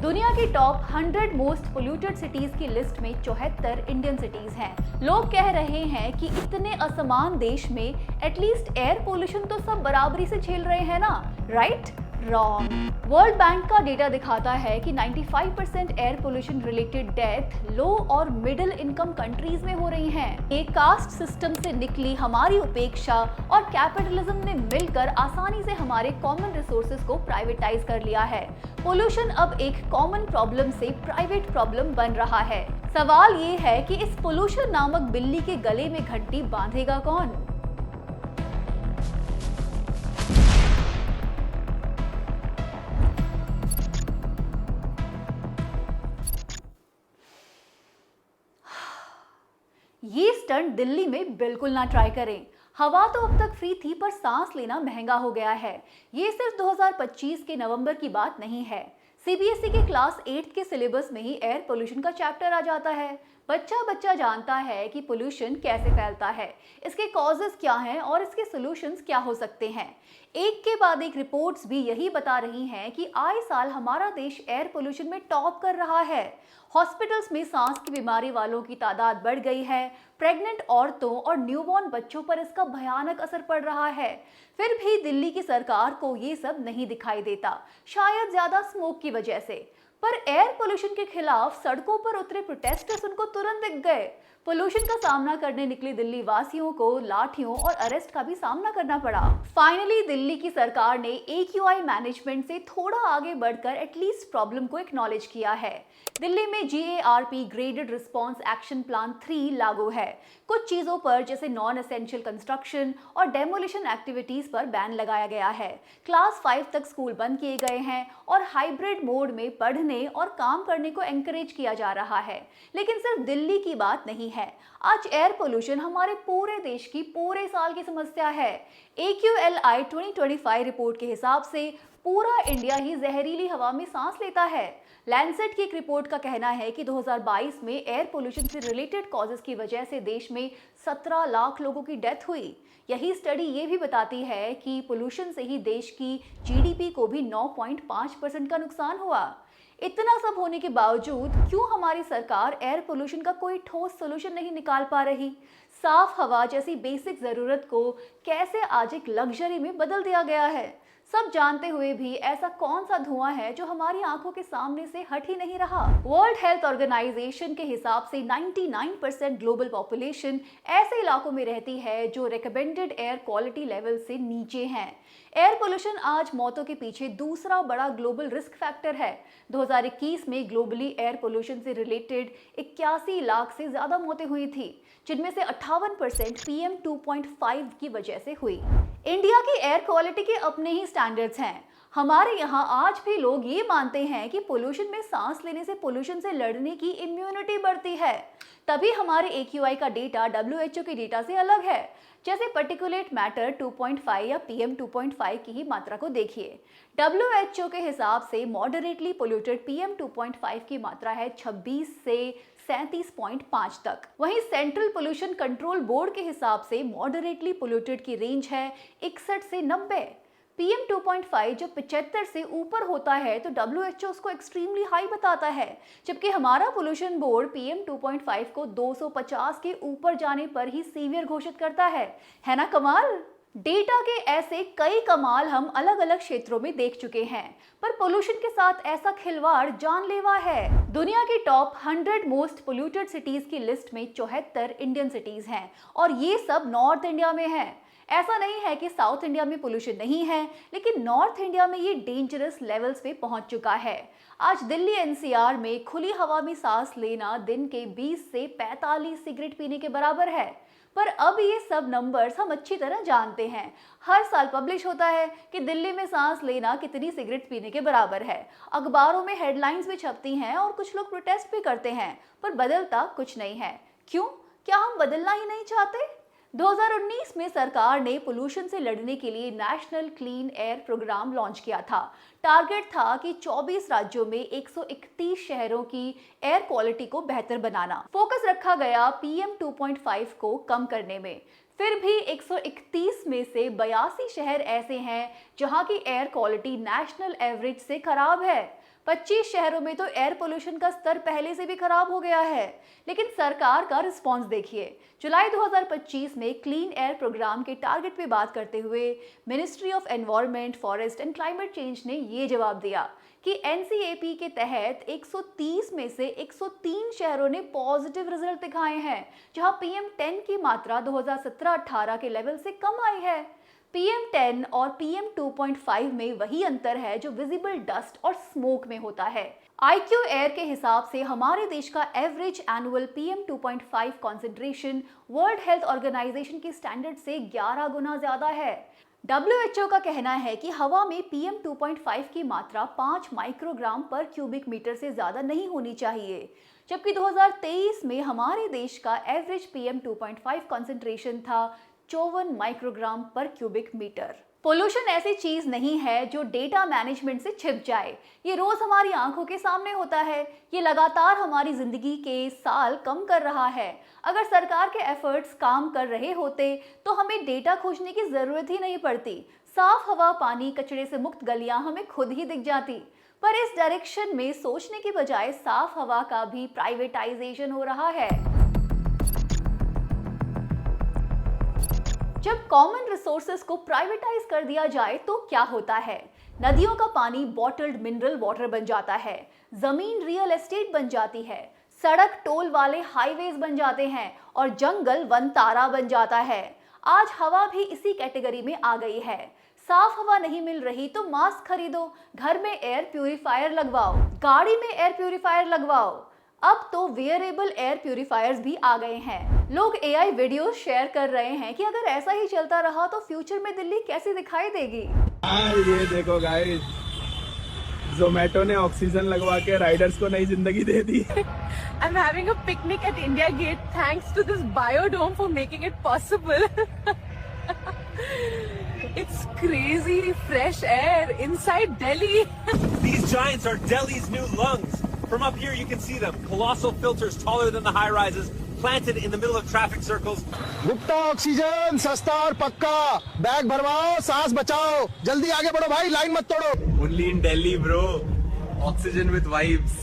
दुनिया की top 100 most polluted cities की लिस्ट में 74 इंडियन सिटीज हैं। लोग कह रहे हैं कि इतने असमान देश में एटलीस्ट एयर पोल्यूशन तो सब बराबरी से झेल रहे हैं ना, राइट? रॉन्ग। वर्ल्ड बैंक का डेटा दिखाता है कि 95% एयर पोल्यूशन रिलेटेड डेथ लो और मिडिल इनकम कंट्रीज में हो रही हैं। एक कास्ट सिस्टम से निकली हमारी उपेक्षा और कैपिटलिज्म ने मिलकर आसानी से हमारे कॉमन रिसोर्सेज को प्राइवेटाइज कर लिया है। पोल्यूशन अब एक कॉमन प्रॉब्लम से प्राइवेट प्रॉब्लम बन रहा है। सवाल ये है कि इस पोल्यूशन नामक बिल्ली के गले में घंटी बांधेगा कौन? ये स्टंट दिल्ली में बिल्कुल ना ट्राई करें। हवा तो अब तक फ्री थी, पर सांस लेना महंगा हो गया है। ये सिर्फ 2025 के नवंबर की बात नहीं है। सीबीएसई के क्लास 8 के सिलेबस में ही एयर पोल्यूशन का चैप्टर आ जाता है। बच्चा बच्चा जानता है कि पोल्यूशन कैसे फैलता है, इसके कॉजेस क्या हैं और इसके सॉल्यूशंस क्या हो सकते हैं। एक के बाद एक रिपोर्ट्स भी यही बता रही हैं कि आए साल हमारा देश एयर पोल्यूशन में टॉप कर रहा है। हॉस्पिटल्स में सांस की बीमारी वालों की तादाद बढ़ गई है। प्रेग्नेंट औरतों और न्यूबॉर्न बच्चों पर इसका भयानक असर पड़ रहा है। फिर भी दिल्ली की सरकार को ये सब नहीं दिखाई देता, शायद ज्यादा स्मोक की वजह से। पर एयर पोल्यूशन के खिलाफ सड़कों पर उतरे प्रोटेस्टर्स उनको तुरंत दिख गए। पोल्यूशन का सामना करने निकले दिल्ली वासियों को लाठियों और अरेस्ट का भी सामना करना पड़ा। फाइनली दिल्ली की सरकार ने AQI मैनेजमेंट से थोड़ा आगे बढ़कर एटलीस्ट प्रॉब्लम को एक्नॉलेज किया है। दिल्ली में GARP graded response action plan 3 लागू है। कुछ चीजों पर जैसे नॉन एसेंशियल कंस्ट्रक्शन और डेमोलिशन एक्टिविटीज पर बैन लगाया गया है। क्लास 5 तक स्कूल बंद किए गए हैं और हाइब्रिड मोड में पढ़ने और काम करने को एनकरेज किया जा रहा है। लेकिन सिर्फ दिल्ली की बात नहीं है। आज एयर पोल्यूशन हमारे पूरे देश की पूरे साल की समस्या है। AQLI 2025 रिपोर्ट के हिसाब से पूरा इंडिया ही जहरीली हवा में सांस लेता है। लैंसेट की एक रिपोर्ट का कहना है कि 2022 में एयर पोल्यूशन से रिलेटेड कॉजेस की वजह से देश में 17 लाख लोगों की डेथ हुई। यही स्टडी ये भी बताती है कि पोल्यूशन से ही देश की GDP को भी 9.5% का नुकसान हुआ। इतना सब होने के बावजूद क्यों हमारी सरकार एयर पोल्यूशन का कोई ठोस सोल्यूशन नहीं निकाल पा रही? साफ हवा जैसी बेसिक जरूरत को कैसे आज एक लग्जरी में बदल दिया गया है? सब जानते हुए भी ऐसा कौन सा धुआं है जो हमारी आंखों के सामने से हट ही नहीं रहा? वर्ल्ड हेल्थ ऑर्गेनाइजेशन के हिसाब से 99% ग्लोबल पॉपुलेशन ऐसे इलाकों में रहती है जो रिकमेंडेड एयर क्वालिटी लेवल से नीचे हैं। एयर पोल्यूशन आज मौतों के पीछे दूसरा बड़ा ग्लोबल रिस्क फैक्टर है। 2021 में ग्लोबली एयर पोल्यूशन से रिलेटेड 81 लाख से ज्यादा मौतें हुई थी, जिनमें से 58% PM 2.5 की वजह से हुई। इंडिया की एयर क्वालिटी के अपने ही स्टैंडर्ड्स हैं। हमारे यहाँ आज भी लोग ये मानते हैं कि पोल्यूशन में सांस लेने से पोल्यूशन से लड़ने की इम्यूनिटी बढ़ती है। तभी हमारे AQI का डेटा WHO के डेटा से अलग है। जैसे पर्टिकुलेट मैटर 2.5 या PM 2.5 की ही मात्रा को देखिए। WHO के हिसाब से मॉडरेटली पोल्यूटेड PM 2.5 की मात्रा है 26 से 37.5 तक। वहीं सेंट्रल पोल्यूशन कंट्रोल बोर्ड के हिसाब से मॉडरेटली पोल्यूटेड की रेंज है 61 से 90। PM 2.5 जब 75 से ऊपर होता है तो WHO उसको एक्सट्रीमली हाई बताता है, जबकि हमारा पोल्यूशन बोर्ड PM 2.5 को 250 के ऊपर जाने पर ही सीवियर घोषित करता है ना कमाल? डेटा के ऐसे कई कमाल हम अलग अलग क्षेत्रों में देख चुके हैं, पर पोल्यूशन के साथ ऐसा खिलवाड़ जानलेवा है। दुनिया की टॉप 100 मोस्ट पोल्यूटेड सिटीज की लिस्ट में 74 इंडियन सिटीज हैं और ये सब नॉर्थ इंडिया में है। ऐसा नहीं है कि साउथ इंडिया में पोल्यूशन नहीं है, लेकिन नॉर्थ इंडिया में ये डेंजरस लेवल्स पे पहुंच चुका है। आज दिल्ली NCR में खुली हवा में सांस लेना दिन के 20 से 45 सिगरेट पीने के बराबर है। पर अब ये सब नंबर्स हम अच्छी तरह जानते हैं। हर साल पब्लिश होता है कि दिल्ली में सांस लेना कितनी सिगरेट पीने के बराबर है। अखबारों में हेडलाइंस भी छपती हैं और कुछ लोग प्रोटेस्ट भी करते हैं, पर बदलता कुछ नहीं है। क्यों? क्या हम बदलना ही नहीं चाहते? 2019 में सरकार ने पोल्यूशन से लड़ने के लिए national clean air programme launch किया था। टारगेट था कि 24 राज्यों में 131 शहरों की एयर क्वालिटी को बेहतर बनाना। फोकस रखा गया PM 2.5 को कम करने में। फिर भी 131 में से 82 शहर ऐसे हैं जहां की एयर क्वालिटी नेशनल एवरेज से खराब है। 25 शहरों में तो एयर पोल्यूशन का स्तर पहले से भी खराब हो गया है। लेकिन सरकार का रिस्पॉन्स देखिए। जुलाई 2025 में क्लीन एयर प्रोग्राम के टारगेट पे बात करते हुए ministry of environment, forest and climate change ने ये जवाब दिया कि एनसीएपी के तहत 130 में से 103 शहरों ने पॉजिटिव रिजल्ट दिखाए हैं, जहां PM10 की मात्रा 2017-18 के लेवल से कम आई है। PM10 और PM2.5 में वही अंतर है जो विजिबल डस्ट और स्मोक में होता है। IQ एयर के हिसाब से हमारे देश का average annual PM2.5 concentration world health organisation के स्टैंडर्ड से 11 गुना ज्यादा है। WHO का कहना है कि हवा में PM2.5 की मात्रा 5 माइक्रोग्राम पर क्यूबिक मीटर से ज्यादा नहीं होनी चाहिए, जबकि 2023 में हमारे देश का एवरेज PM2.5 कॉन्सेंट्रेशन था 54 माइक्रोग्राम पर क्यूबिक मीटर। पोल्यूशन ऐसी चीज नहीं है जो डेटा मैनेजमेंट से छिप जाए। ये रोज हमारी आंखों के सामने होता है। ये लगातार हमारी जिंदगी के साल कम कर रहा है। अगर सरकार के एफर्ट्स काम कर रहे होते तो हमें डेटा खोजने की जरूरत ही नहीं पड़ती। साफ हवा, पानी, कचरे से मुक्त गलियां हमें खुद ही दिख जाती। पर इस डायरेक्शन में सोचने की बजाय साफ हवा का भी प्राइवेटाइजेशन हो रहा है। जब कॉमन रिसोर्सेज को प्राइवेटाइज कर दिया जाए तो क्या होता है? नदियों का पानी बॉटल्ड मिनरल वाटर बन जाता है, जमीन रियल एस्टेट बन जाती है, सड़क टोल वाले हाईवेज बन जाते हैं और जंगल वन तारा बन जाता है। आज हवा भी इसी कैटेगरी में आ गई है। साफ हवा नहीं मिल रही तो मास्क खरीदो, घर में एयर प्यूरिफायर लगवाओ, गाड़ी में एयर प्यूरिफायर लगवाओ। अब तो वेयरेबल एयर प्यूरिफायर्स भी आ गए हैं। लोग AI वीडियोस शेयर कर रहे हैं कि अगर ऐसा ही चलता रहा तो फ्यूचर में दिल्ली कैसी दिखाई देगी। ये देखो गाइस, जोमेटो ने ऑक्सीजन लगवा के राइडर्स को नई जिंदगी दे दी। I'm having a picnic at India Gate thanks to this biodome for making it possible. It's crazy fresh air inside Delhi. These giants are Delhi's new lungs. From up here you can see them. Colossal filters taller than the high rises, planted in the middle of traffic circles. Gupta oxygen सस्ता और पक्का। Bag भरवाओ, सांस बचाओ, जल्दी आगे बढ़ो भाई, line मत तोड़ो। Only in Delhi, bro. Oxygen with vibes.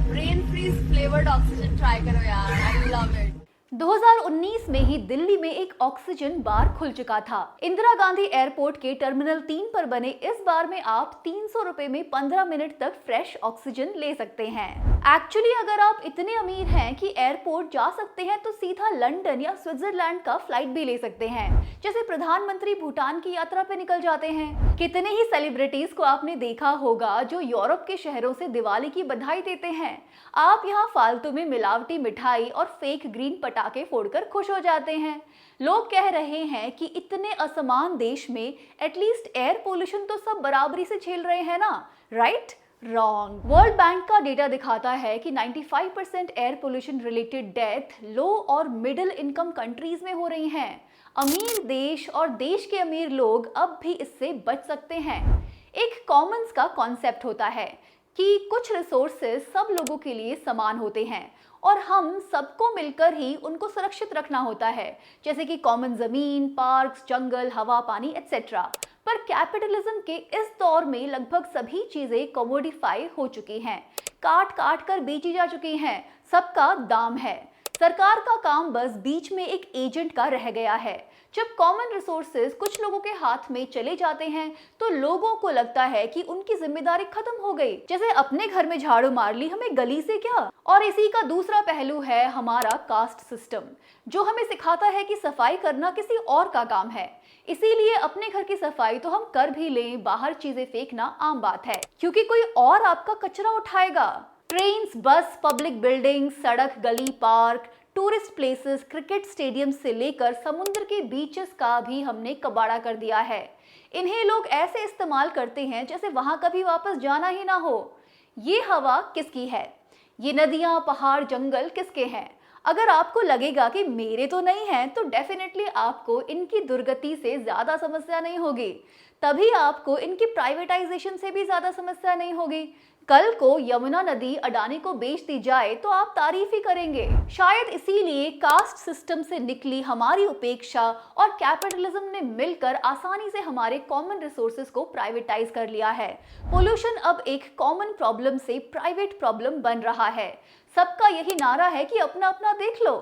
Brain freeze flavoured oxygen try करो यार, आई लव इट। 2019 में ही दिल्ली में एक ऑक्सीजन बार खुल चुका था। इंदिरा गांधी एयरपोर्ट के टर्मिनल 3 पर बने इस बार में आप 300 रुपए में 15 मिनट तक फ्रेश ऑक्सीजन ले सकते हैं। एक्चुअली अगर आप इतने अमीर हैं कि एयरपोर्ट जा सकते हैं तो सीधा लंदन या स्विट्जरलैंड का फ्लाइट भी ले सकते हैं। जैसे प्रधानमंत्री भूटान की यात्रा पे निकल जाते हैं। कितने ही सेलिब्रिटीज को आपने देखा होगा जो यूरोप के शहरों से दिवाली की बधाई देते हैं। आप यहाँ फालतू में मिलावटी मिठाई और फेक ग्रीन पटाखे फोड़कर खुश हो जाते हैं। लोग कह रहे हैं कि इतने असमान देश में एटलीस्ट एयर पोल्यूशन तो सब बराबरी से झेल रहे हैं ना, राइट? रॉन्ग। वर्ल्ड बैंक का डेटा दिखाता है कि 95% एयर पोल्यूशन रिलेटेड डेथ लो और मिडिल इनकम कंट्रीज में हो रही हैं। अमीर देश और देश के अमीर लोग अब भी इससे बच सकते हैं। एक कॉमन्स का कॉन्सेप्ट होता है कि कुछ रिसोर्सेज सब लोगों के लिए समान होते हैं और हम सबको मिलकर ही उनको सुरक्षित रखना होता है, जैसे कि कॉमन जमीन, पार्क्स, जंगल, हवा, पानी एटसेट्रा। पर कैपिटलिज्म के इस दौर में लगभग सभी चीजें कमोडिफाई हो चुकी हैं, काट काट कर बेची जा चुकी हैं, सबका दाम है। सरकार का काम बस बीच में एक एजेंट का रह गया है। जब कॉमन रिसोर्सेज कुछ लोगों के हाथ में चले जाते हैं तो लोगों को लगता है कि उनकी जिम्मेदारी खत्म हो गई, जैसे अपने घर में झाड़ू मार ली, हमें गली से क्या। और इसी का दूसरा पहलू है हमारा कास्ट सिस्टम, जो हमें सिखाता है कि सफाई करना किसी और का काम है। इसीलिए अपने घर की सफाई तो हम कर भी लें, बाहर चीजें फेंकना आम बात है क्योंकि कोई और आपका कचरा उठाएगा। ट्रेन्स, बस, पब्लिक बिल्डिंग, सड़क, गली, park, tourist places, cricket stadium से लेकर समुद्र के बीचेस का भी हमने कबाड़ा कर दिया है। इन्हें लोग ऐसे इस्तेमाल करते हैं जैसे वहां कभी वापस जाना ही ना हो। ये हवा किसकी है? ये नदियां, पहाड़, जंगल किसके हैं? अगर आपको लगेगा कि मेरे तो नहीं है तो डेफिनेटली आपको इनकी दुर्गति से ज्यादा समस्या नहीं होगी। तभी आपको इनकी प्राइवेटाइजेशन से भी ज्यादा समस्या नहीं होगी। कल को यमुना नदी अडानी को बेच दी जाए तो आप तारीफ ही करेंगे। शायद इसीलिए कास्ट सिस्टम से निकली हमारी उपेक्षा और कैपिटलिज्म ने मिलकर आसानी से हमारे कॉमन रिसोर्सेज को प्राइवेटाइज कर लिया है। पोल्यूशन अब एक कॉमन प्रॉब्लम से प्राइवेट प्रॉब्लम बन रहा है। सबका यही नारा है कि अपना अपना देख लो।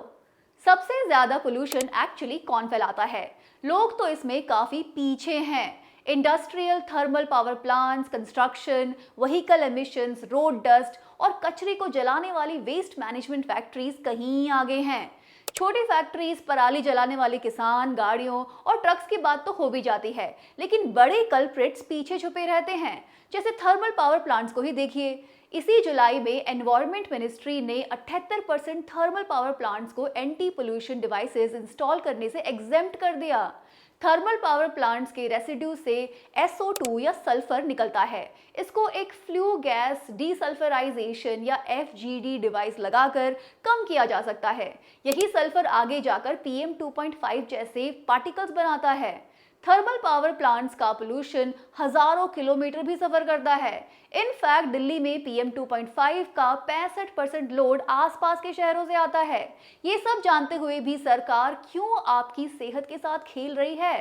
सबसे ज्यादा पोल्यूशन एक्चुअली कौन फैलाता है? लोग तो इसमें काफी पीछे हैं। Industrial thermal power plants, construction, vehicle emissions, road dust और कचरे को जलाने वाली वेस्ट मैनेजमेंट फैक्ट्रीज कहीं आगे हैं। छोटी फैक्ट्रीज, पराली जलाने वाले किसान, गाड़ियों और ट्रक्स की बात तो हो भी जाती है, लेकिन बड़े कल्प्रिट्स पीछे छुपे रहते हैं। जैसे थर्मल पावर प्लांट्स को ही देखिए। इसी जुलाई में एनवायरमेंट मिनिस्ट्री ने 78% थर्मल पावर प्लांट्स को एंटी पोल्यूशन डिवाइसेस इंस्टॉल करने से एग्जेम्प्ट कर दिया। थर्मल पावर प्लांट्स के रेसिड्यू से SO2 या सल्फर निकलता है। इसको एक फ्लू गैस डीसल्फराइजेशन या FGD डिवाइस लगाकर कम किया जा सकता है। यही सल्फर आगे जाकर PM 2.5 जैसे पार्टिकल्स बनाता है। थर्मल पावर प्लांट्स का पोल्यूशन हजारों किलोमीटर भी सफर करता है। इनफैक्ट दिल्ली में PM 2.5 का 65% लोड आसपास के शहरों से आता है। ये सब जानते हुए भी सरकार क्यों आपकी सेहत के साथ खेल रही है?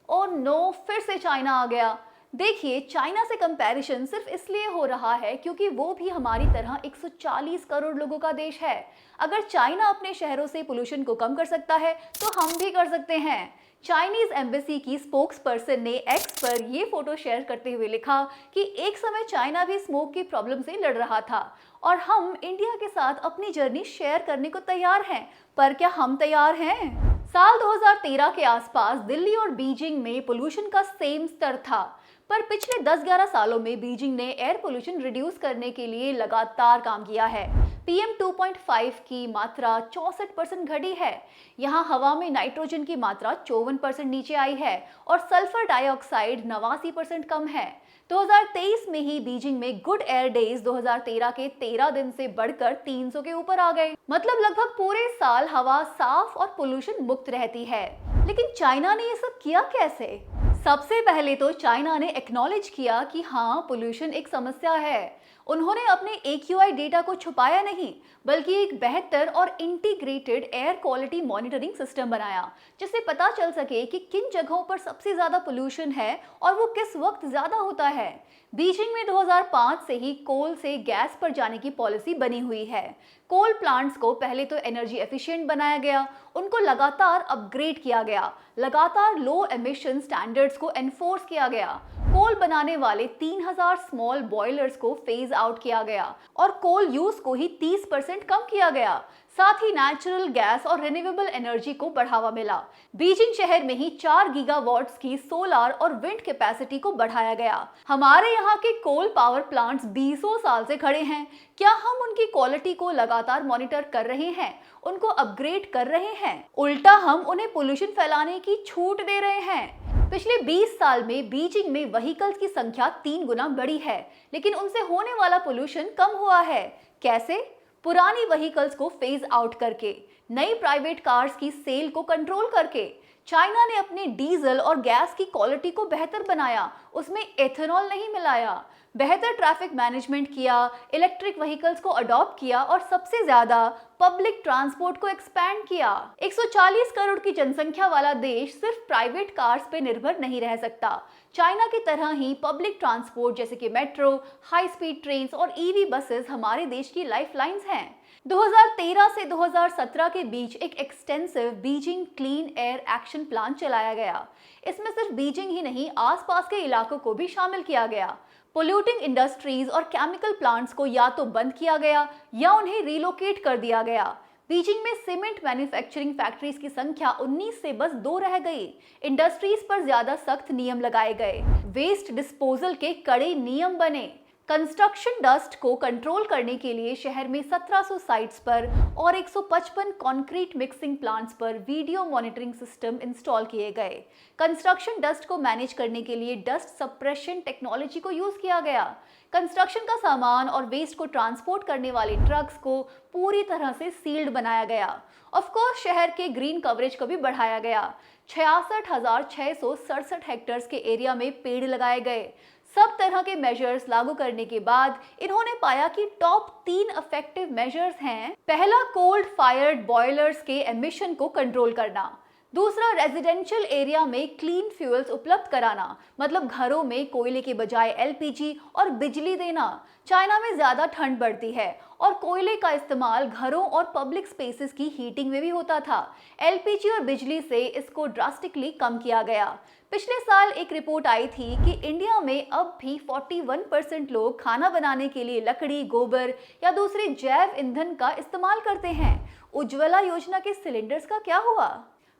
ओह नो, फिर से चाइना आ गया। देखिए, चाइना से कंपैरिजन सिर्फ इसलिए हो रहा है क्योंकि वो भी हमारी तरह 140 करोड़ लोगों का देश है। अगर चाइना अपने शहरों से पोल्यूशन को कम कर सकता है तो हम भी कर सकते हैं। चाइनीज एम्बेसी की स्पोक्स पर्सन ने एक्स पर ये फोटो शेयर करते हुए लिखा कि एक समय चाइना भी स्मोक की प्रॉब्लम से लड़ रहा था और हम इंडिया के साथ अपनी जर्नी शेयर करने को तैयार हैं। पर क्या हम तैयार हैं? साल 2013 के आसपास दिल्ली और बीजिंग में पोल्यूशन का सेम स्तर था, पर पिछले 10-11 सालों में बीजिंग ने एयर पोल्यूशन रिड्यूस करने के लिए लगातार काम किया है। PM 2.5 की मात्रा 64% घटी है। यहाँ हवा में नाइट्रोजन की मात्रा 54% नीचे आई है और सल्फर डाइऑक्साइड 89% कम है। 2023 में ही बीजिंग में गुड एयर डेज 2013 के 13 दिन से बढ़कर 300 के ऊपर आ गए। मतलब लगभग पूरे साल हवा साफ और पोल्यूशन मुक्त रहती है। लेकिन चाइना ने ये सब किया कैसे? सबसे पहले तो चाइना ने एक्नॉलेज किया कि हाँ, पोल्यूशन एक समस्या है। उन्होंने अपने AQI डेटा को छुपाया नहीं, बल्कि एक बेहतर और integrated air quality monitoring system बनाया, जिससे पता चल सके कि किन जगहों पर सबसे ज्यादा पोल्यूशन है और वो किस वक्त ज्यादा होता है। बीजिंग में 2005 से ही कोल से गैस पर जाने की पॉलिसी बनी हुई है। कोल प्लांट्स को पहले तो एनर्जी एफिशिएंट बनाया गया, उनको लगातार अपग्रेड किया गया, लगातार लो एमिशन स्टैंडर्ड्स को एनफोर्स किया गया। कोल बनाने वाले 3000 स्मॉल बॉयलर्स को फेज आउट किया गया और कोल यूज को ही 30% कम किया गया। साथ ही नेचुरल गैस और रिन्यूएबल एनर्जी को बढ़ावा मिला। बीजिंग शहर में ही 4 गीगावाट्स की सोलर और विंड कैपेसिटी को बढ़ाया गया। हमारे यहाँ के कोल पावर प्लांट्स 20 साल से खड़े हैं। क्या हम उनकी क्वालिटी को लगातार मॉनिटर कर रहे हैं, उनको अपग्रेड कर रहे हैं? उल्टा हम उन्हें पोल्यूशन फैलाने की छूट दे रहे हैं। पिछले 20 साल में बीजिंग में व्हीकल्स की संख्या 3 गुना बढ़ी है, लेकिन उनसे होने वाला पोल्यूशन कम हुआ है। कैसे? पुरानी व्हीकल्स को फेज आउट करके, नई प्राइवेट कार्स की सेल को कंट्रोल करके। चाइना ने अपने डीजल और गैस की क्वालिटी को बेहतर बनाया, उसमें एथेनॉल नहीं मिलाया, बेहतर ट्रैफिक मैनेजमेंट किया, इलेक्ट्रिक व्हीकल्स को अडॉप्ट किया और सबसे ज्यादा पब्लिक ट्रांसपोर्ट को एक्सपैंड किया। 140 करोड़ की जनसंख्या वाला देश सिर्फ प्राइवेट कार्स पे निर्भर नहीं रह सकता। चाइना की तरह ही पब्लिक ट्रांसपोर्ट जैसे कि मेट्रो, हाई स्पीड ट्रेन्स और EV बसेस हमारे देश की लाइफलाइंस हैं। 2013 से 2017 के बीच एक extensive Beijing clean air action plan चलाया गया। इसमें सिर्फ बीजिंग ही नहीं, आसपास के इलाकों को भी शामिल किया गया। पोल्यूटिंग इंडस्ट्रीज और केमिकल प्लांट्स को या तो बंद किया गया या उन्हें रिलोकेट कर दिया गया। बीजिंग में सीमेंट मैन्युफैक्चरिंग फैक्ट्रीज की संख्या 19 से बस 2 रह गई। इंडस्ट्रीज पर ज्यादा सख्त नियम लगाए गए, वेस्ट डिस्पोजल के कड़े नियम बने, कंस्ट्रक्शन डस्ट को कंट्रोल करने के लिए शहर में 1700 साइट्स पर और 155 कंक्रीट मिक्सिंग प्लांट्स पर वीडियो मॉनिटरिंग सिस्टम इंस्टॉल किए गए। कंस्ट्रक्शन डस्ट को मैनेज करने के लिए डस्ट सप्रेशन टेक्नोलॉजी को यूज किया गया। कंस्ट्रक्शन का सामान और वेस्ट को ट्रांसपोर्ट करने वाले ट्रक्स को पूरी तरह से सील्ड बनाया गया। ऑफ कोर्स शहर के ग्रीन कवरेज को भी बढ़ाया गया। 66,667 हेक्टेयर्स के एरिया में पेड़ लगाए गए। सब तरह के मेजर्स लागू करने के बाद इन्होंने पाया कि टॉप 3 इफेक्टिव मेजर्स हैं। पहला, कोल्ड फायर्ड बॉयलर्स के एमिशन को कंट्रोल करना। दूसरा, रेजिडेंशियल एरिया में क्लीन फ्यूल्स उपलब्ध कराना, मतलब घरों में कोयले के बजाय एलपीजी और बिजली देना। चाइना में ज्यादा ठंड बढ़ती है और कोयले का इस्तेमाल घरों और पब्लिक स्पेसेस की हीटिंग में भी होता था। एलपीजी और बिजली से इसको ड्रास्टिकली कम किया गया। पिछले साल एक रिपोर्ट आई थी कि इंडिया में अब भी 41% लोग खाना बनाने के लिए लकड़ी, गोबर या दूसरे जैव ईंधन का इस्तेमाल करते हैं। उज्ज्वला योजना के सिलेंडर्स का क्या हुआ?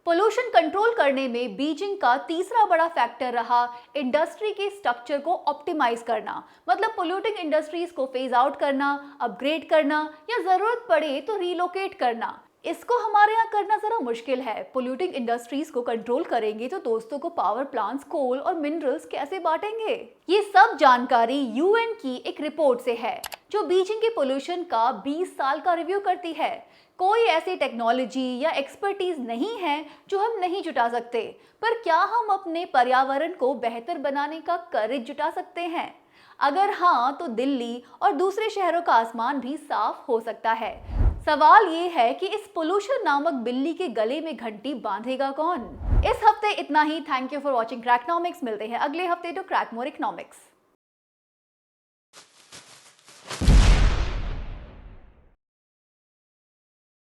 पोल्यूशन कंट्रोल करने में बीजिंग का तीसरा बड़ा फैक्टर रहा इंडस्ट्री के स्ट्रक्चर को ऑप्टिमाइज करना, मतलब पोल्यूटिंग इंडस्ट्रीज को फेज आउट करना, अपग्रेड करना या जरूरत पड़े तो रीलोकेट करना। इसको हमारे यहाँ करना जरा मुश्किल है। पोल्यूटिंग इंडस्ट्रीज को कंट्रोल करेंगे तो दोस्तों को पावर प्लांट्स, कोल और मिनरल्स कैसे बांटेंगे? ये सब जानकारी यूएन की एक रिपोर्ट से है जो बीजिंग के पोल्यूशन का 20 साल का रिव्यू करती है। कोई ऐसी टेक्नोलॉजी या एक्सपर्टीज नहीं है जो हम नहीं जुटा सकते, पर क्या हम अपने पर्यावरण को बेहतर बनाने का करेज जुटा सकते हैं? अगर हाँ, तो दिल्ली और दूसरे शहरों का आसमान भी साफ हो सकता है। सवाल ये है कि इस पोल्यूशन नामक बिल्ली के गले में घंटी बांधेगा कौन? इस हफ्ते इतना ही। Thank you for watching Cracknomics. मिलते हैं अगले हफ्ते टू क्रैक मोर इकोनॉमिक्स।